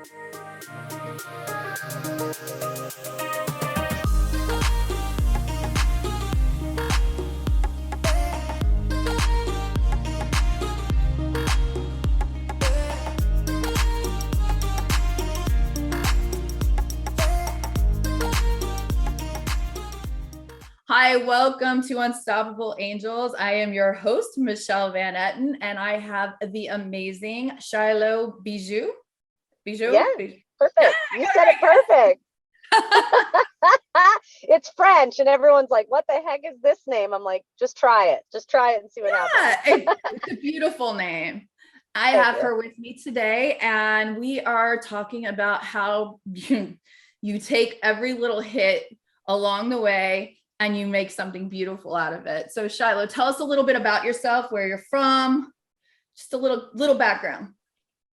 Hi, welcome to Unstoppable Angels. I am your host, Michelle Van Etten, and I have the amazing Shylo Bijold. Yeah, perfect. You said it perfect. It's French, and everyone's like, what the heck is this name? I'm like, just try it. Just try it and see what happens. It's a beautiful name. I have her with me today, and we are talking about how you take every little hit along the way and you make something beautiful out of it. So Shylo, tell us a little bit about yourself, where you're from, just a little background.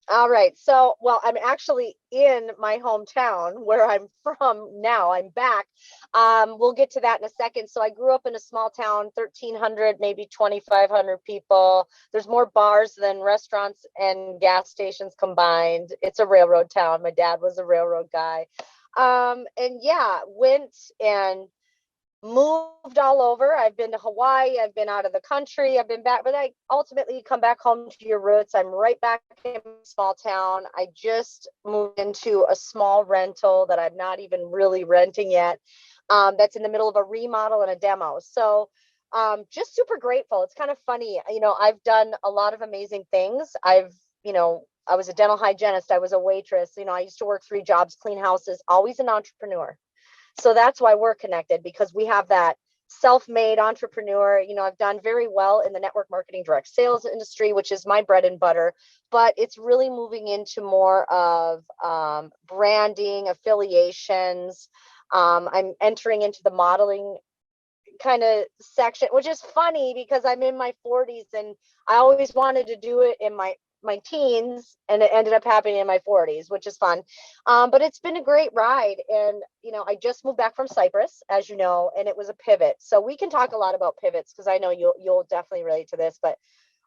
All right. So, well, I'm actually in my hometown where I'm from now. I'm back. We'll get to that in a second. So I grew up in a small town, 1,300, maybe 2,500 people. There's more bars than restaurants and gas stations combined. It's a railroad town. My dad was a railroad guy. And yeah, went and moved all over. I've been to Hawaii, I've been out of the country, I've been back, but I ultimately come back home to your roots. I'm right back in a small town. I just moved into a small rental that I'm not even really renting yet. That's in the middle of a remodel and a demo. So just super grateful. It's kind of funny. I've done a lot of amazing things. I was a dental hygienist. I was a waitress. I used to work 3 jobs, clean houses, always an entrepreneur. So that's why we're connected, because we have that self-made entrepreneur. I've done very well in the network marketing direct sales industry, which is my bread and butter, but it's really moving into more of branding, affiliations. I'm entering into the modeling kind of section, which is funny because I'm in my 40s and I always wanted to do it in my teens, and it ended up happening in my 40s, which is fun. But it's been a great ride. And, I just moved back from Cyprus, as you know, and it was a pivot. So we can talk a lot about pivots because I know you'll definitely relate to this, but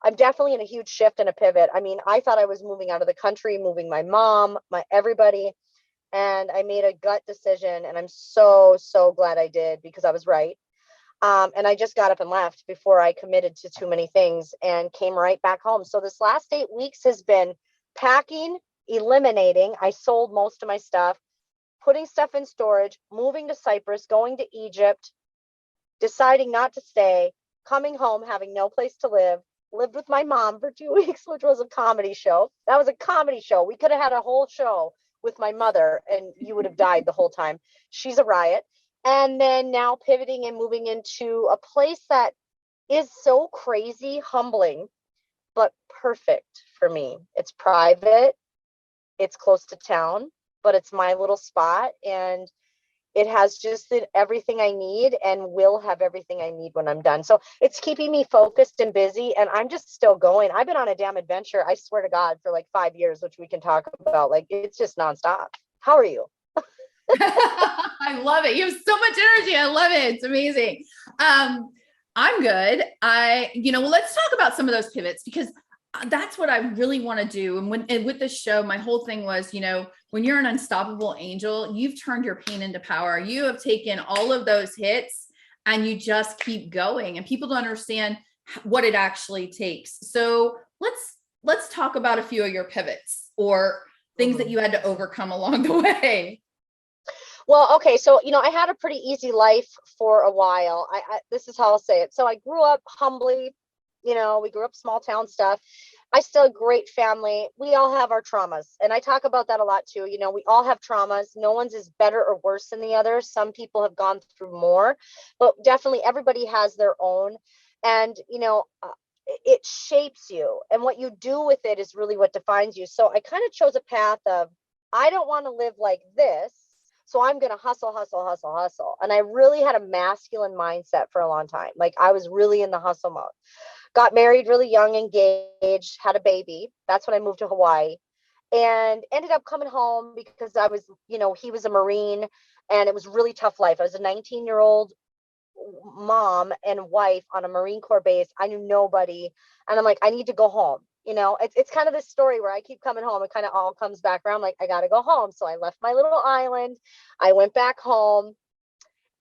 I'm definitely in a huge shift and a pivot. I mean, I thought I was moving out of the country, moving my mom, my everybody, and I made a gut decision. And I'm so, so glad I did, because I was right. And I just got up and left before I committed to too many things and came right back home. So this last 8 weeks has been packing, eliminating. I sold most of my stuff, putting stuff in storage, moving to Cyprus, going to Egypt, deciding not to stay, coming home, having no place to live, lived with my mom for 2 weeks, which was a comedy show. That was a comedy show. We could have had a whole show with my mother and you would have died the whole time. She's a riot. And then now pivoting and moving into a place that is so crazy, humbling, but perfect for me. It's private, it's close to town, but it's my little spot. And it has just everything I need and will have everything I need when I'm done. So it's keeping me focused and busy. And I'm just still going. I've been on a damn adventure, I swear to God, for like 5 years, which we can talk about. Like, it's just nonstop. How are you? I love it. You have so much energy. I love it. It's amazing. I'm good. Let's talk about some of those pivots, because that's what I really want to do. And with this show, my whole thing was, when you're an unstoppable angel, you've turned your pain into power. You have taken all of those hits and you just keep going, and people don't understand what it actually takes. So let's talk about a few of your pivots or things that you had to overcome along the way. Well, okay. So, I had a pretty easy life for a while. This is how I'll say it. So I grew up humbly, we grew up small town stuff. I still have a great family. We all have our traumas. And I talk about that a lot too. We all have traumas. No one's is better or worse than the other. Some people have gone through more, but definitely everybody has their own. And, it shapes you, and what you do with it is really what defines you. So I kind of chose a path of, I don't want to live like this. So I'm going to hustle, hustle, hustle, hustle. And I really had a masculine mindset for a long time. Like, I was really in the hustle mode. Got married really young, engaged, had a baby. That's when I moved to Hawaii, and ended up coming home because I was, he was a Marine, and it was really tough life. I was a 19-year-old mom and wife on a Marine Corps base. I knew nobody. And I'm like, I need to go home. It's kind of this story where I keep coming home. It kind of all comes back around. Like, I got to go home. So I left my little island. I went back home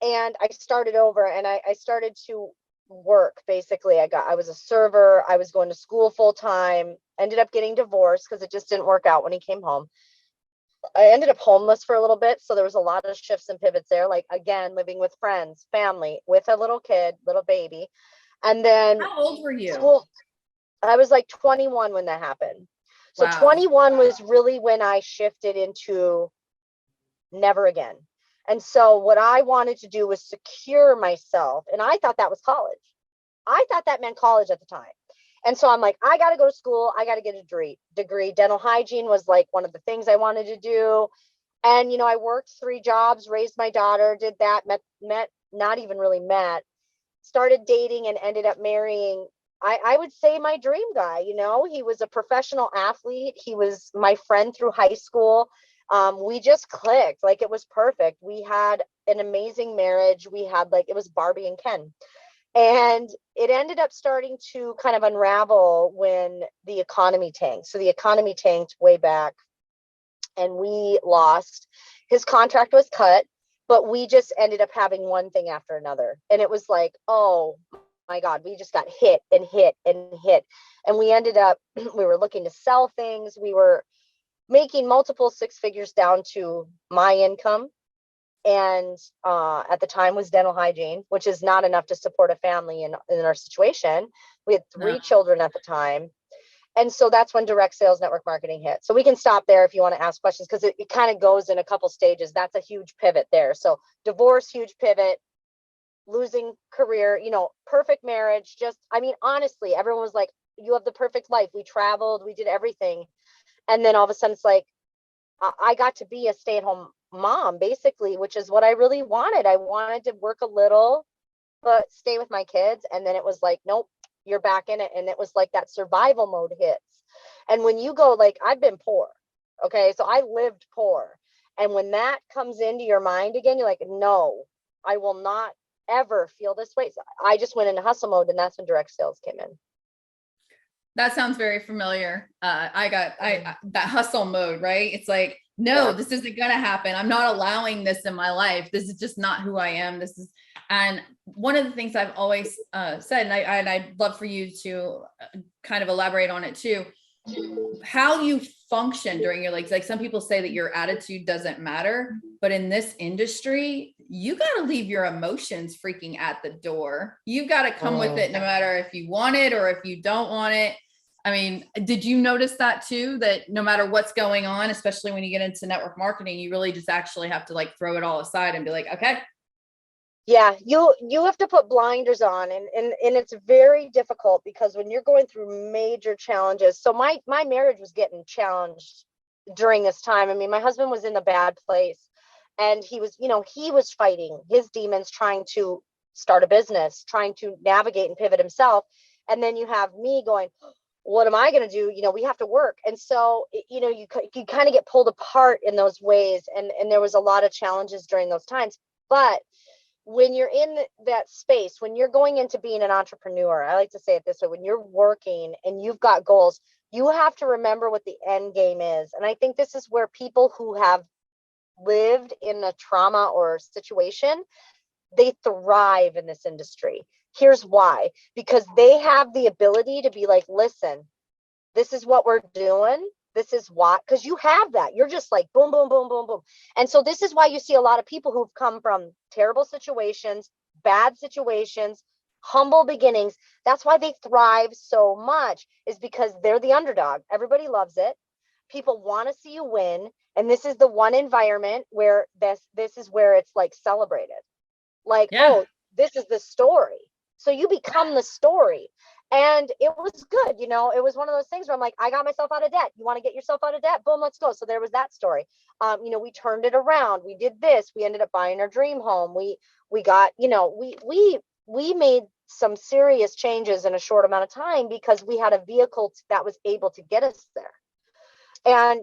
and I started over, and I started to work. Basically, I was a server. I was going to school full time, ended up getting divorced because it just didn't work out when he came home. I ended up homeless for a little bit. So there was a lot of shifts and pivots there. Like, again, living with friends, family, with a little kid, little baby. And then How old were you? school, I was like 21 when that happened. So Wow. 21 was really when I shifted into never again. And so what I wanted to do was secure myself. And I thought that was college. I thought that meant college at the time. And so I'm like, I got to go to school. I got to get a degree. Dental hygiene was like one of the things I wanted to do. And, I worked 3 jobs, raised my daughter, did that, not even really met, started dating and ended up marrying. I would say my dream guy. He was a professional athlete. He was my friend through high school. We just clicked. Like, it was perfect. We had an amazing marriage. We had, like, it was Barbie and Ken. And it ended up starting to kind of unravel when the economy tanked. So the economy tanked way back and we lost. His contract was cut, but we just ended up having one thing after another. And it was like, oh my God, we just got hit and hit and hit. And we ended up, we were looking to sell things. We were making multiple 6 figures down to my income. And at the time was dental hygiene, which is not enough to support a family in our situation. We had No. 3 children at the time. And so that's when direct sales network marketing hit. So we can stop there if you want to ask questions, because it kind of goes in a couple stages. That's a huge pivot there. So divorce, huge pivot, losing career, perfect marriage. Honestly, everyone was like, you have the perfect life. We traveled, we did everything. And then all of a sudden it's like, I got to be a stay-at-home mom, basically, which is what I really wanted. I wanted to work a little, but stay with my kids. And then it was like, nope, you're back in it. And it was like that survival mode hits. And when you go, like, I've been poor. Okay. So I lived poor. And when that comes into your mind again, you're like, no, I will not ever feel this way. So I just went into hustle mode, and that's when direct sales came in. That sounds very familiar. That hustle mode, right? It's like, no, Yeah. this isn't going to happen. I'm not allowing this in my life. This is just not who I am. And one of the things I've always said, and I'd love for you to kind of elaborate on it too, how you function during your legs. Like, some people say that your attitude doesn't matter, but in this industry, you got to leave your emotions freaking at the door. You've got to come with it, no matter if you want it or if you don't want it. I mean, did you notice that too, that no matter what's going on, especially when you get into network marketing, you really just actually have to, like, throw it all aside and be like, okay. Yeah, you have to put blinders on, and it's very difficult, because when you're going through major challenges. So my marriage was getting challenged during this time. I mean, my husband was in a bad place, and he was fighting his demons, trying to start a business, trying to navigate and pivot himself. And then you have me going, what am I going to do? We have to work. And so, you kind of get pulled apart in those ways. And there was a lot of challenges during those times. But when you're in that space, when you're going into being an entrepreneur, I like to say it this way: when you're working and you've got goals, you have to remember what the end game is. And I think this is where people who have lived in a trauma or situation, they thrive in this industry. Here's why: because they have the ability to be like, listen, this is what we're doing. This is what, because you have that. You're just like boom, boom, boom, boom, boom. And so this is why you see a lot of people who've come from terrible situations, bad situations, humble beginnings. That's why they thrive so much, is because they're the underdog. Everybody loves it. People want to see you win. And this is the one environment where this is where it's like celebrated. Like, Yeah. oh, this is the story. So you become the story. And it was good. It was one of those things where I'm like, I got myself out of debt. You want to get yourself out of debt? Boom, let's go. So there was that story. We turned it around. We did this. We ended up buying our dream home. We got, we made some serious changes in a short amount of time, because we had a vehicle that was able to get us there. And,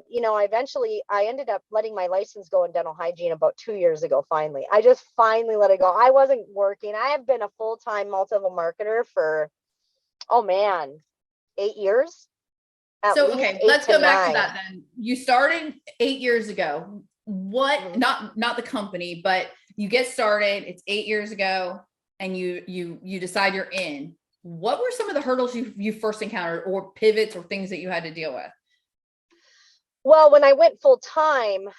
I ended up letting my license go in dental hygiene about 2 years ago. Finally, I just finally let it go. I wasn't working. I have been a full-time multi-level marketer for, oh man, 8 years. at So, least okay, eight let's to go back to nine. that then. You started 8 years ago. What, Mhm. not the company, but you get started, it's 8 years ago, and you decide you're in. What were some of the hurdles you first encountered, or pivots, or things that you had to deal with? Well, when I went full time,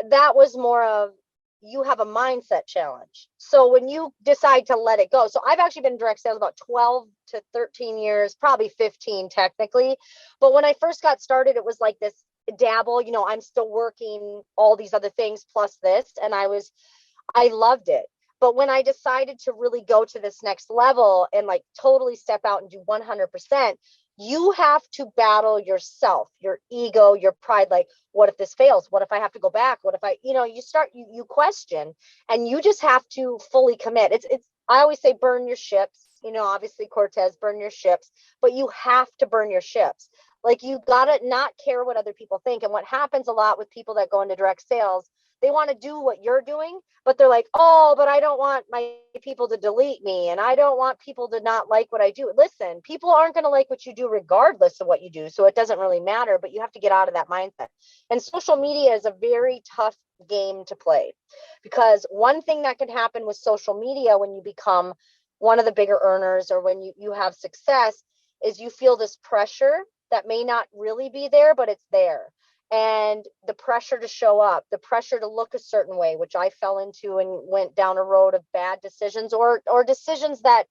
that was more of, you have a mindset challenge. So when you decide to let it go, so I've actually been in direct sales about 12 to 13 years, probably 15 technically. But when I first got started, it was like this dabble, I'm still working all these other things plus this. And I loved it. But when I decided to really go to this next level and like totally step out and do 100%, you have to battle yourself, your ego, your pride. Like, what if this fails? What if I have to go back? What if you question, and you just have to fully commit. I always say burn your ships, obviously Cortez, burn your ships, but you have to burn your ships. Like, you gotta not care what other people think. And what happens a lot with people that go into direct sales, they want to do what you're doing, but they're like, oh, but I don't want my people to delete me, and I don't want people to not like what I do. Listen, people aren't going to like what you do regardless of what you do, so it doesn't really matter. But you have to get out of that mindset. And social media is a very tough game to play, because one thing that can happen with social media when you become one of the bigger earners, or when you have success, is you feel this pressure that may not really be there, but it's there. And the pressure to show up, the pressure to look a certain way, which I fell into and went down a road of bad decisions, or decisions that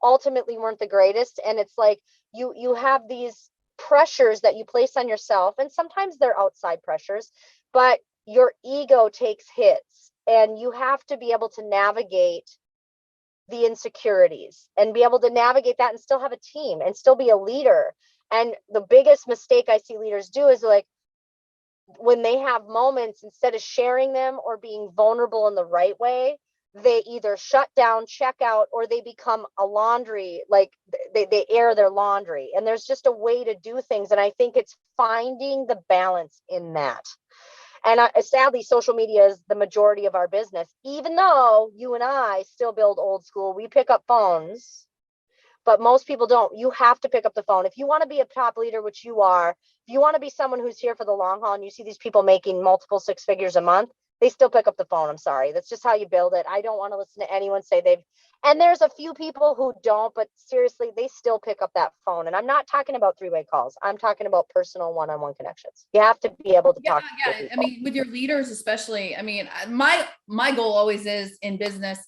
ultimately weren't the greatest. And it's like, you have these pressures that you place on yourself, and sometimes they're outside pressures, but your ego takes hits, and you have to be able to navigate the insecurities and be able to navigate that and still have a team and still be a leader. And the biggest mistake I see leaders do is, like, when they have moments, instead of sharing them or being vulnerable in the right way, they either shut down, check out, or they become a laundry, like they air their laundry. And there's just a way to do things. And I think it's finding the balance in that. And sadly, social media is the majority of our business, even though you and I still build old school. We pick up phones, but most people don't. You have to pick up the phone. If you want to be a top leader, which you are, if you want to be someone who's here for the long haul, and you see these people making multiple six figures a month, they still pick up the phone. I'm sorry. That's just how you build it. I don't want to listen to anyone say and there's a few people who don't, but seriously, they still pick up that phone. And I'm not talking about three-way calls. I'm talking about personal one-on-one connections. You have to be able to Yeah, talk to yeah. I people. mean, with your leaders, especially, I mean, my goal always is in business,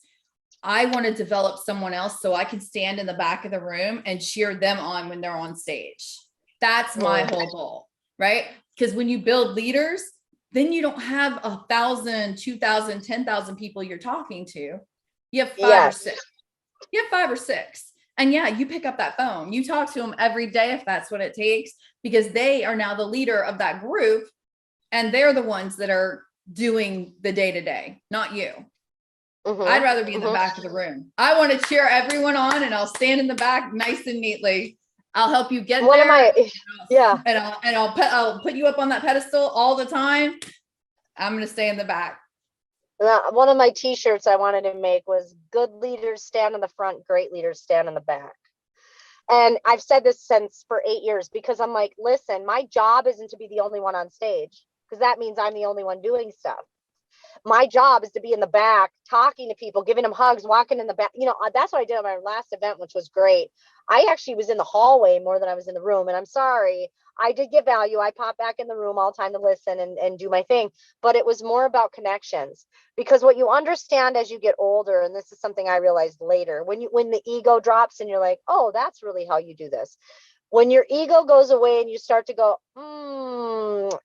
I want to develop someone else so I can stand in the back of the room and cheer them on when they're on stage. That's my whole goal, right? Because when you build leaders, then you don't have 1,000, 2,000, 10,000 people you're talking to. You have five or Yes. six. You have five or six. And yeah, you pick up that phone. You talk to them every day if that's what it takes, because they are now the leader of that group, and they're the ones that are doing the day to day, not you. I'd rather be in the back of the room. I want to cheer everyone on, and I'll stand in the back nice and neatly. I'll help you get One there. of my, yeah. And I'll put you up on that pedestal all the time. I'm going to stay in the back. One of my t-shirts I wanted to make was, good leaders stand in the front, great leaders stand in the back. And I've said this since for 8 years, because I'm like, listen, my job isn't to be the only one on stage, because that means I'm the only one doing stuff. My job is to be in the back, talking to people, giving them hugs, walking in the back. That's what I did at my last event, which was great. I actually was in the hallway more than I was in the room. And I'm sorry, I did give value. I pop back in the room all the time to listen and do my thing. But it was more about connections, because what you understand as you get older, and this is something I realized later, when the ego drops and you're like, oh, that's really how you do this. When your ego goes away and you start to go,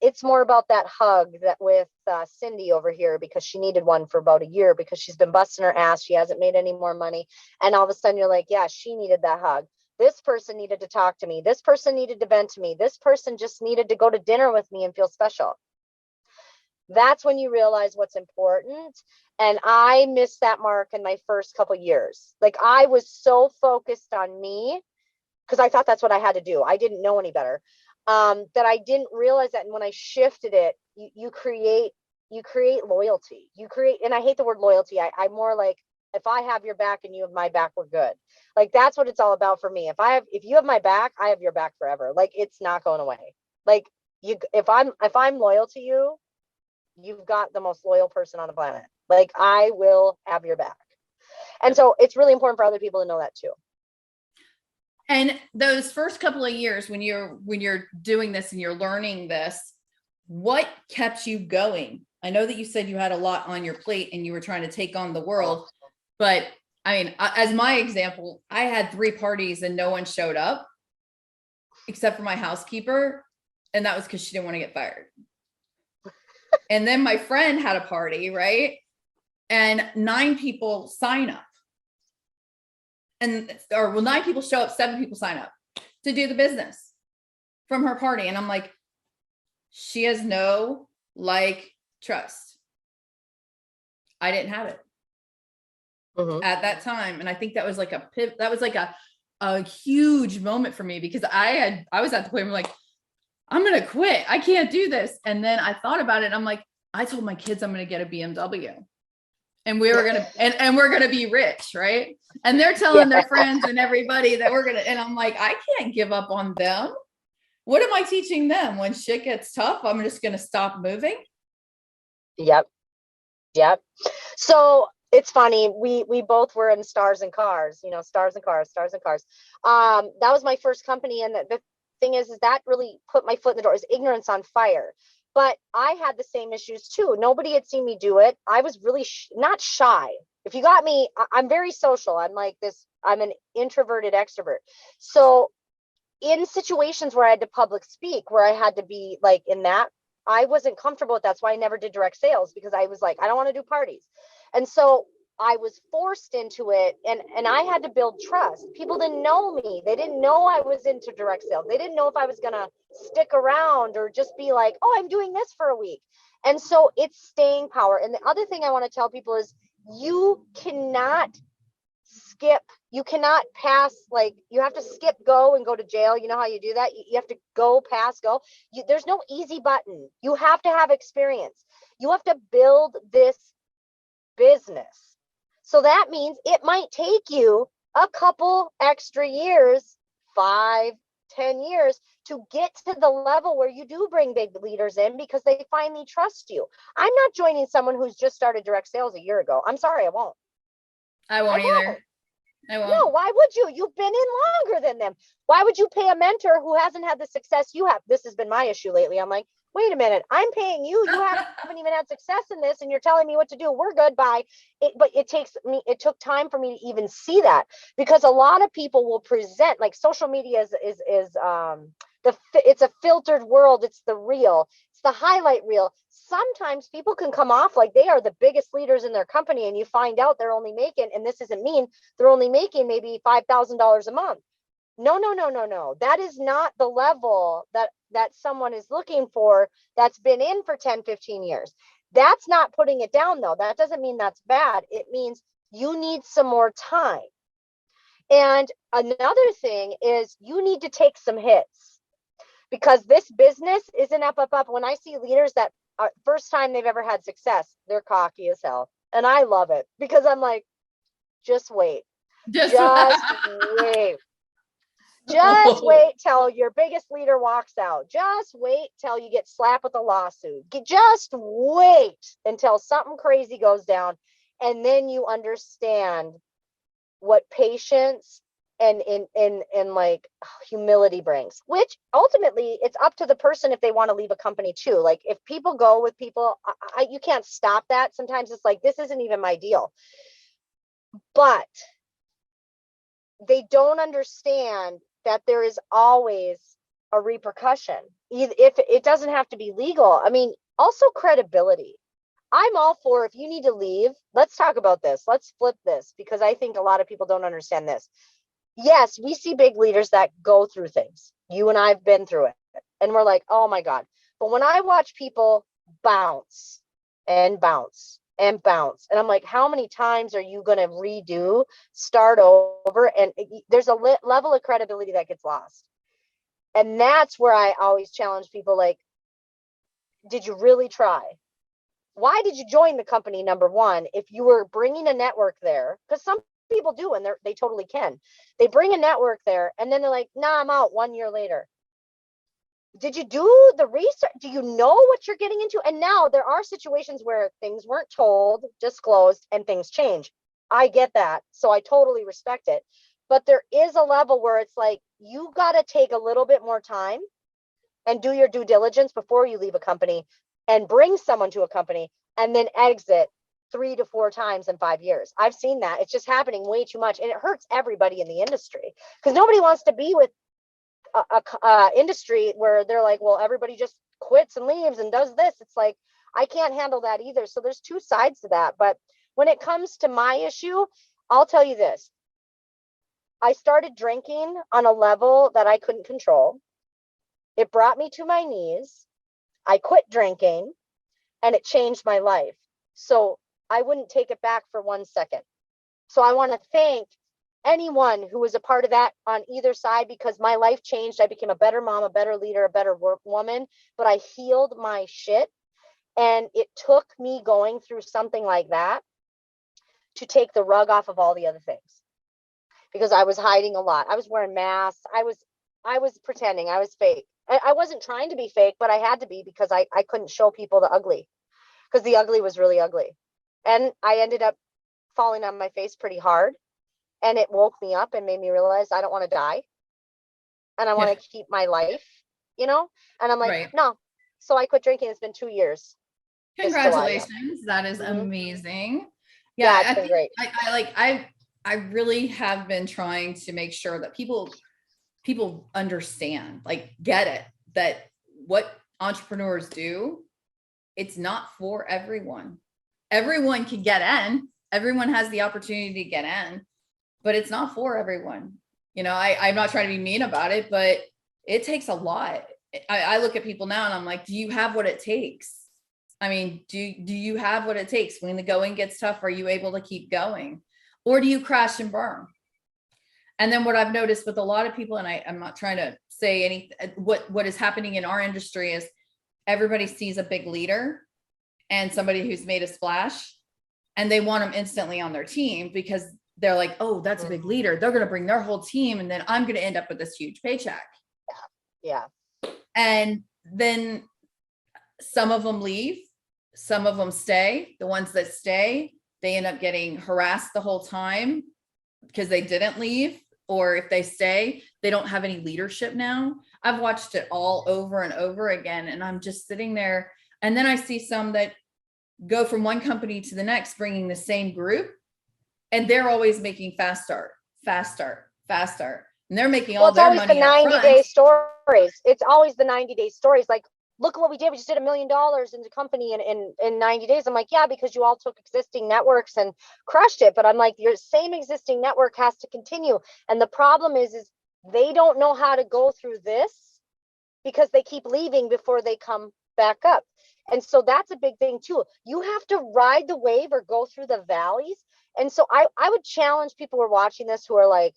it's more about that hug that with Cindy over here, because she needed one for about a year because she's been busting her ass. She hasn't made any more money. And all of a sudden you're like, yeah, she needed that hug. This person needed to talk to me. This person needed to vent to me. This person just needed to go to dinner with me and feel special. That's when you realize what's important. And I missed that mark in my first couple years. Like, I was so focused on me, because I thought that's what I had to do. I didn't know any better. That I didn't realize that. And when I shifted it, you create loyalty. And I hate the word loyalty. I more like if I have your back and you have my back, we're good. Like, that's what it's all about for me. If you have my back, I have your back forever. Like, it's not going away. Like, if I'm loyal to you, you've got the most loyal person on the planet. Like, I will have your back. And so it's really important for other people to know that too. And those first couple of years when you're doing this and you're learning this, what kept you going? I know that you said you had a lot on your plate and you were trying to take on the world, but I mean, as my example, I had 3 parties and no one showed up except for my housekeeper. And that was because she didn't want to get fired. And then my friend had a party, right? And 9 people sign up. And 9 people show up, 7 people sign up to do the business from her party. And I'm like, she has no trust. I didn't have it at that time. And I think that was like a huge moment for me, because I was at the point where I'm like, I'm going to quit. I can't do this. And then I thought about it and I'm like, I told my kids I'm going to get a BMW. And we were going to, and we're going to be rich. Right. And they're telling their friends and everybody that we're going to, and I'm like, I can't give up on them. What am I teaching them? When shit gets tough, I'm just going to stop moving. Yep. So it's funny. We both were in Stars and Cars, Stars and Cars. That was my first company. And the thing is that really put my foot in the door, is ignorance on fire. But I had the same issues too. Nobody had seen me do it. I was really not shy. If you got me, I'm very social. I'm like this. I'm an introverted extrovert. So in situations where I had to public speak, where I had to be like in that, I wasn't comfortable with that. That's why I never did direct sales, because I was like, I don't want to do parties. And so I was forced into it, and I had to build trust. People didn't know me. They didn't know I was into direct sales. They didn't know if I was going to stick around or just be like, oh, I'm doing this for a week. And so it's staying power. And the other thing I want to tell people is you cannot skip. You cannot pass, like, you have to skip go and go to jail. You know how you do that? You have to go, pass, go. There's no easy button. You have to have experience. You have to build this business. So that means it might take you a couple extra years, 5, 10 years, to get to the level where you do bring big leaders in, because they finally trust you. I'm not joining someone who's just started direct sales a year ago. I'm sorry, I won't. I won't either. I won't. No, why would you? You've been in longer than them. Why would you pay a mentor who hasn't had the success you have? This has been my issue lately. I'm like, wait a minute, I'm paying you. You haven't even had success in this, and you're telling me what to do. We're good. Bye. But it took time for me to even see that, because a lot of people will present, like, social media it's a filtered world. It's the real. It's the highlight reel. Sometimes people can come off like they are the biggest leaders in their company, and you find out they're only making, and this isn't mean, they're only making maybe $5,000 a month. No. That is not the level that someone is looking for that's been in for 10, 15 years. That's not putting it down, though. That doesn't mean that's bad. It means you need some more time. And another thing is you need to take some hits, because this business isn't up. When I see leaders that are first time they've ever had success, they're cocky as hell. And I love it, because I'm like, just wait. Just wait. Just wait till your biggest leader walks out. Just wait till you get slapped with a lawsuit. Just wait until something crazy goes down. And then you understand what patience and like humility brings, which ultimately it's up to the person if they want to leave a company too. Like, if people go with people, you can't stop that. Sometimes it's like, this isn't even my deal. But they don't understand that there is always a repercussion. If it doesn't have to be legal. I mean, also credibility. I'm all for, if you need to leave, let's talk about this. Let's flip this, because I think a lot of people don't understand this. Yes, we see big leaders that go through things. You and I have been through it. And we're like, oh my God. But when I watch people bounce and bounce and bounce, and I'm like, how many times are you going to start over? And there's a level of credibility that gets lost. And that's where I always challenge people, like, did you really try? why did you join the company? Number one, if you were bringing a network there, because some people do, and they totally can. They bring a network there, and then they're like, nah, I'm out 1 year later. Did you do the research? Do you know what you're getting into? And now there are situations where things weren't told, disclosed, and things change. I get that. So I totally respect it. But there is a level where it's like, you got to take a little bit more time and do your due diligence before you leave a company and bring someone to a company and then exit 3 to 4 times in 5 years. I've seen that. It's just happening way too much. And it hurts everybody in the industry because nobody wants to be with a industry where they're like, well, everybody just quits and leaves and does this. It's like, I can't handle that either. So there's two sides to that. But when it comes to my issue, I'll tell you this. I started drinking on a level that I couldn't control. It brought me to my knees. I quit drinking and it changed my life. So I wouldn't take it back for 1 second. So I want to thank anyone who was a part of that on either side, because my life changed. I became a better mom, a better leader, a better woman, but I healed my shit. And it took me going through something like that to take the rug off of all the other things, because I was hiding a lot. I was wearing masks. I was pretending. I was fake. I wasn't trying to be fake, but I had to be because I couldn't show people the ugly, because the ugly was really ugly. And I ended up falling on my face pretty hard. And it woke me up and made me realize I don't want to die. And I want to keep my life, And I'm like, right. no. So I quit drinking. It's been 2 years. Congratulations. That is amazing. Yeah, it's been great. I really have been trying to make sure that people understand, like, get it, that what entrepreneurs do, it's not for everyone. Everyone can get in. Everyone has the opportunity to get in, but it's not for everyone. I'm not trying to be mean about it, but it takes a lot. I look at people now and I'm like, do you have what it takes? I mean, do you have what it takes when the going gets tough? Are you able to keep going, or do you crash and burn? And then what I've noticed with a lot of people, and I'm not trying to say anything, what is happening in our industry is everybody sees a big leader and somebody who's made a splash, and they want them instantly on their team because they're like, oh, that's a big leader. They're going to bring their whole team, and then I'm going to end up with this huge paycheck. Yeah. And then some of them leave, some of them stay. The ones that stay, they end up getting harassed the whole time because they didn't leave. Or if they stay, they don't have any leadership now. I've watched it all over and over again. And I'm just sitting there. And then I see some that go from one company to the next, bringing the same group. And they're always making fast start. And they're making all their money. It's always the 90-day stories. It's always the 90-day stories. Like, look at what we did. We just did $1 million in the company in 90 days. I'm like, yeah, because you all took existing networks and crushed it. But I'm like, your same existing network has to continue. And the problem is they don't know how to go through this because they keep leaving before they come back up. And so that's a big thing too. You have to ride the wave or go through the valleys. And so I would challenge people who are watching this who are like,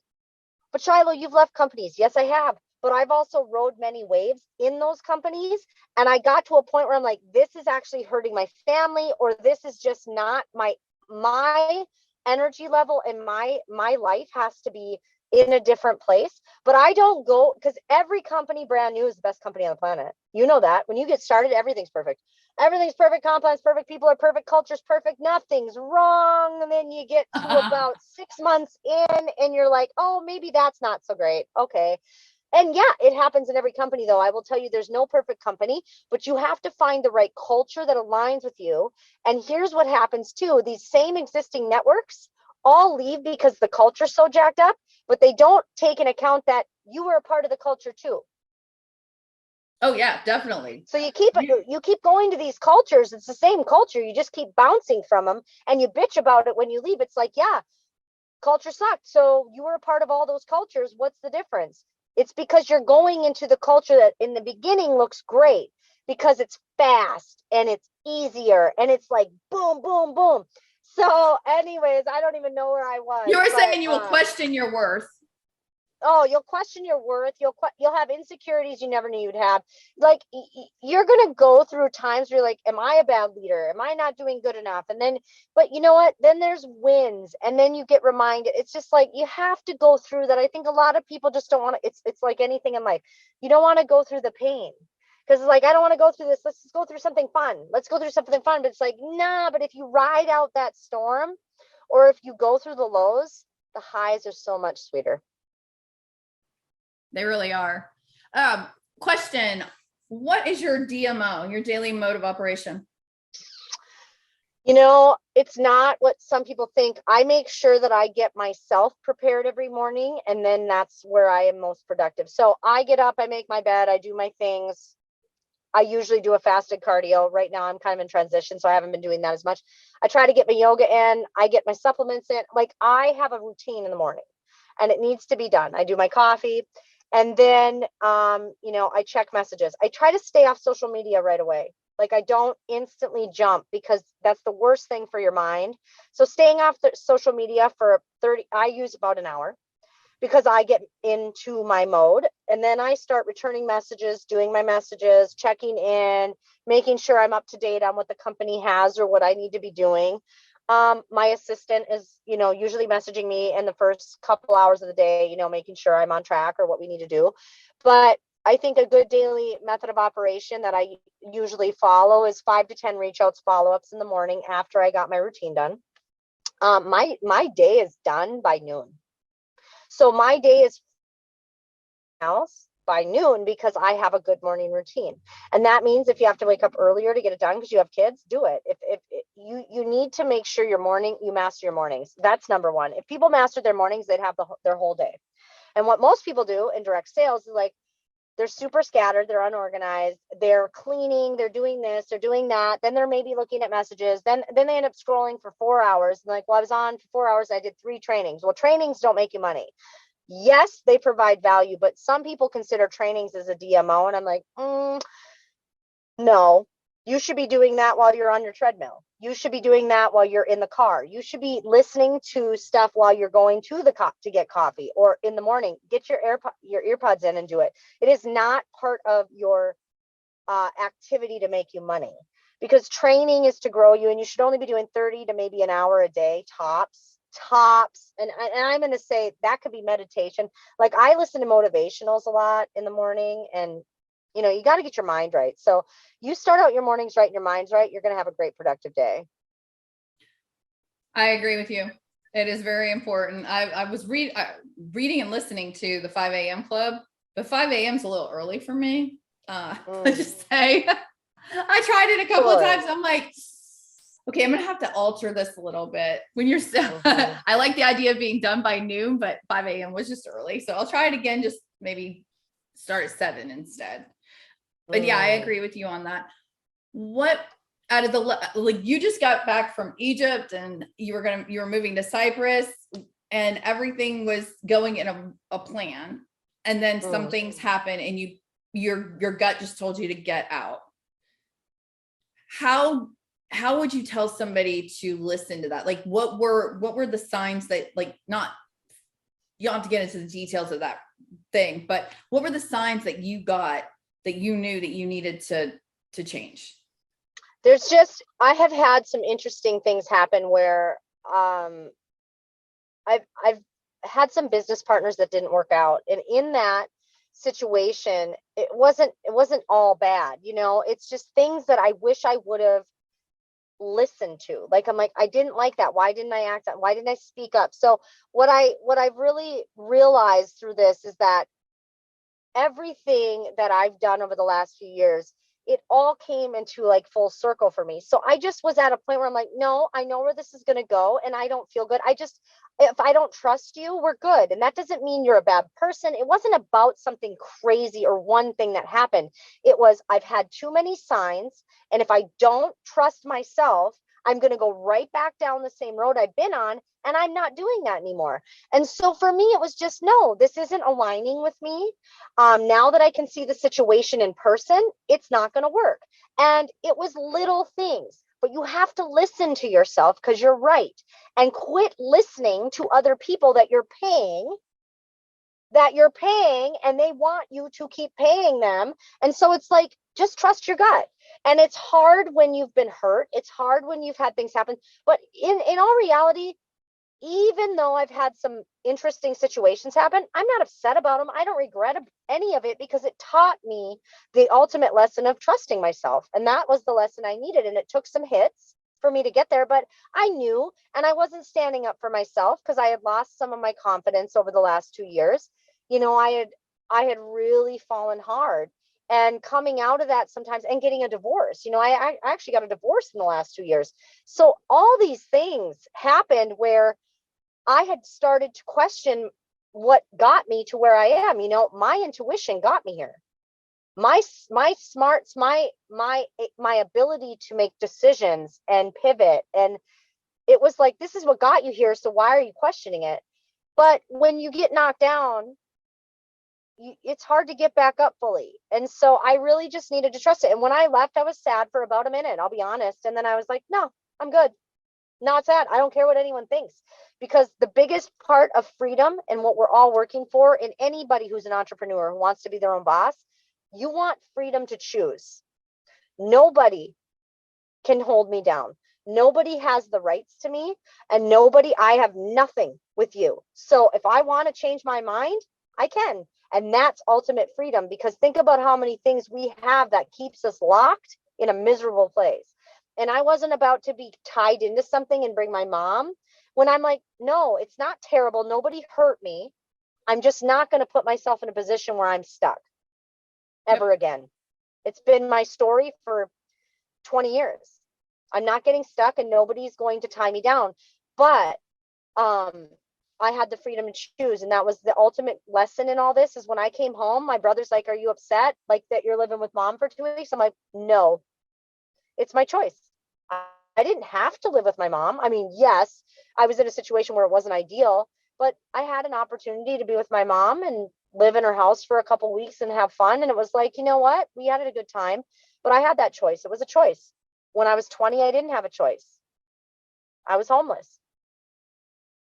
but Shylo, you've left companies. Yes, I have. But I've also rode many waves in those companies. And I got to a point where I'm like, this is actually hurting my family, or this is just not my energy level, and my life has to be in a different place. But I don't go, because every company brand new is the best company on the planet. You know that. When you get started, everything's perfect. Everything's perfect. Compliance perfect. People are perfect. Culture's perfect. Nothing's wrong. And then you get to about 6 months in and you're like, oh, maybe that's not so great. Okay. And yeah, it happens in every company, though. I will tell you, there's no perfect company, but you have to find the right culture that aligns with you. And here's what happens too. These same existing networks all leave because the culture's so jacked up, but they don't take into account that you were a part of the culture too. Oh yeah, definitely. So you keep going to these cultures. It's the same culture. You just keep bouncing from them and you bitch about it when you leave. It's like, yeah, culture sucked. So you were a part of all those cultures. What's the difference? It's because you're going into the culture that in the beginning looks great because it's fast and it's easier and it's like boom, boom, boom. So anyways, I don't even know where I was. You were saying you will question your worth. oh, you'll question your worth. You'll have insecurities you never knew you'd have. Like you're gonna go through times where you're like, am I a bad leader? Am I not doing good enough? And then, but you know what? Then there's wins, and then you get reminded. It's just like you have to go through that. I think a lot of people just don't want to. It's like anything in life. You don't want to go through the pain. Because it's like, I don't want to go through this. Let's just go through something fun. Let's go through something fun. But it's like, nah, but if you ride out that storm, or if you go through the lows, the highs are so much sweeter. They really are. Question. What is your DMO, your daily mode of operation? You know, it's not what some people think. I make sure that I get myself prepared every morning, and then that's where I am most productive. So I get up, I make my bed, I do my things. I usually do a fasted cardio. Right now, I'm kind of in transition, so I haven't been doing that as much. I try to get my yoga in. I get my supplements in. Like I have a routine in the morning, and it needs to be done. I do my coffee, and then, I check messages. I try to stay off social media right away. Like I don't instantly jump because that's the worst thing for your mind. So staying off the social media for 30, I use about an hour because I get into my mode, and then I start returning messages, doing my messages, checking in, making sure I'm up to date on what the company has or what I need to be doing. My assistant is, usually messaging me in the first couple hours of the day, making sure I'm on track or what we need to do. But I think a good daily method of operation that I usually follow is 5 to 10 reach outs, follow ups in the morning after I got my routine done. My day is done by noon. So my day is else by noon because I have a good morning routine. And that means if you have to wake up earlier to get it done because you have kids, do it. If you need to make sure you master your mornings. That's number one. If people mastered their mornings, they'd have their whole day. And what most people do in direct sales is like, they're super scattered, they're unorganized, they're cleaning, they're doing this, they're doing that, then they're maybe looking at messages, then they end up scrolling for 4 hours. And like, well, I was on for 4 hours, I did 3 trainings. Well, trainings don't make you money. Yes, they provide value, but some people consider trainings as a DMO. And I'm like, no, you should be doing that while you're on your treadmill. You should be doing that while you're in the car. You should be listening to stuff while you're going to the to get coffee, or in the morning. Get your earpods in and do it. It is not part of your activity to make you money, because training is to grow you, and you should only be doing 30 to maybe an hour a day tops. And I'm going to say that could be meditation. Like I listen to motivationals a lot in the morning, and you got to get your mind right. So you start out your mornings right and your mind's right, you're going to have a great productive day. I agree with you. It is very important. I was reading and listening to the 5 a.m. club, but 5 a.m. is a little early for me. Let's just say I tried it a couple of times. I'm like, okay, I'm going to have to alter this a little bit. When you're I like the idea of being done by noon, but 5 a.m. was just early. So I'll try it again. Just maybe start at 7 instead. But yeah, I agree with you on that. What out of the, like, you just got back from Egypt and you were moving to Cyprus and everything was going in a plan. And then some things happen and your gut just told you to get out. How would you tell somebody to listen to that? Like, what were the signs that, like, not, you don't have to get into the details of that thing, but what were the signs that you got that you knew that you needed to change? I have had some interesting things happen where I've had some business partners that didn't work out, and in that situation, it wasn't all bad. It's just things that I wish I would have listened to. Like, I'm like, I didn't like that. Why didn't I act that? Why didn't I speak up? So what I've really realized through this is that everything that I've done over the last few years, it all came into like full circle for me. So I just was at a point where I'm like, no, I know where this is going to go and I don't feel good. If I don't trust you, we're good. And that doesn't mean you're a bad person. It wasn't about something crazy or one thing that happened. It was, I've had too many signs. And if I don't trust myself, I'm going to go right back down the same road I've been on. And I'm not doing that anymore. And so for me, it was just, no, this isn't aligning with me. Now that I can see the situation in person, it's not going to work. And it was little things, but you have to listen to yourself, because you're right, and quit listening to other people that you're paying that you're paying and they want you to keep paying them. And so it's like, just trust your gut. And it's hard when you've been hurt. It's hard when you've had things happen. But in all reality, even though I've had some interesting situations happen, I'm not upset about them. I don't regret any of it because it taught me the ultimate lesson of trusting myself. And that was the lesson I needed. And it took some hits for me to get there, but I knew, and I wasn't standing up for myself because I had lost some of my confidence over the last 2 years. I had really fallen hard, and coming out of that sometimes, and getting a divorce. I actually got a divorce in the last 2 years. So all these things happened where I had started to question what got me to where I am. My intuition got me here. My smarts, my ability to make decisions and pivot. And it was like, this is what got you here. So why are you questioning it? But when you get knocked down, it's hard to get back up fully. And so I really just needed to trust it. And when I left, I was sad for about a minute, I'll be honest. And then I was like, no, I'm good. Not sad. I don't care what anyone thinks, because the biggest part of freedom and what we're all working for, in anybody who's an entrepreneur who wants to be their own boss, you want freedom to choose. Nobody can hold me down. Nobody has the rights to me, and I have nothing with you. So if I want to change my mind, I can. And that's ultimate freedom, because think about how many things we have that keeps us locked in a miserable place. And I wasn't about to be tied into something and bring my mom, when I'm like, no, it's not terrible. Nobody hurt me. I'm just not going to put myself in a position where I'm stuck ever again. It's been my story for 20 years. I'm not getting stuck, and nobody's going to tie me down. But I had the freedom to choose. And that was the ultimate lesson in all this. Is when I came home, my brother's like, are you upset like that you're living with mom for 2 weeks? I'm like, no, it's my choice. I didn't have to live with my mom. I mean, yes, I was in a situation where it wasn't ideal, but I had an opportunity to be with my mom and live in her house for a couple weeks and have fun. And it was like, you know what? We had a good time, but I had that choice. It was a choice. When I was 20, I didn't have a choice. I was homeless.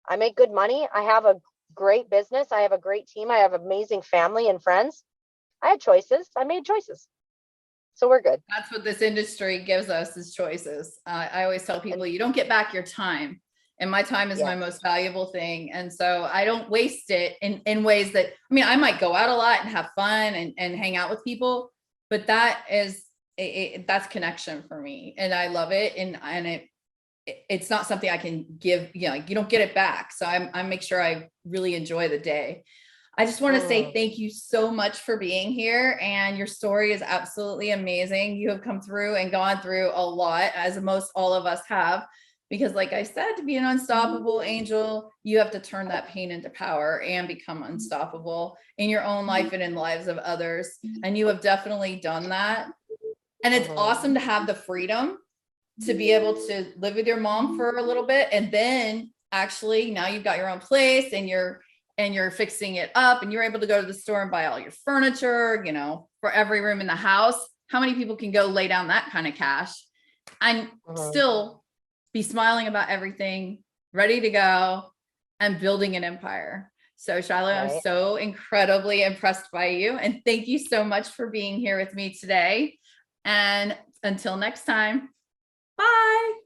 I make good money. I have a great business. I have a great team. I have amazing family and friends. I had choices. I made choices. So we're good. That's what this industry gives us, is choices. I always tell people, you don't get back your time. And my time is my most valuable thing. And so I don't waste it in ways that, I mean, I might go out a lot and have fun and hang out with people, but that is, that's connection for me. And I love it. And it's not something I can give, you don't get it back. So I make sure I really enjoy the day. I just want to say thank you so much for being here. And your story is absolutely amazing. You have come through and gone through a lot, as most all of us have, because like I said, to be an unstoppable angel, you have to turn that pain into power and become unstoppable in your own life and in lives of others. And you have definitely done that. And it's awesome to have the freedom to be able to live with your mom for a little bit. And then actually now you've got your own place and you're fixing it up, and you're able to go to the store and buy all your furniture, for every room in the house. How many people can go lay down that kind of cash and still be smiling about everything, ready to go and building an empire? So Shylo, I'm so incredibly impressed by you. And thank you so much for being here with me today. And until next time, bye.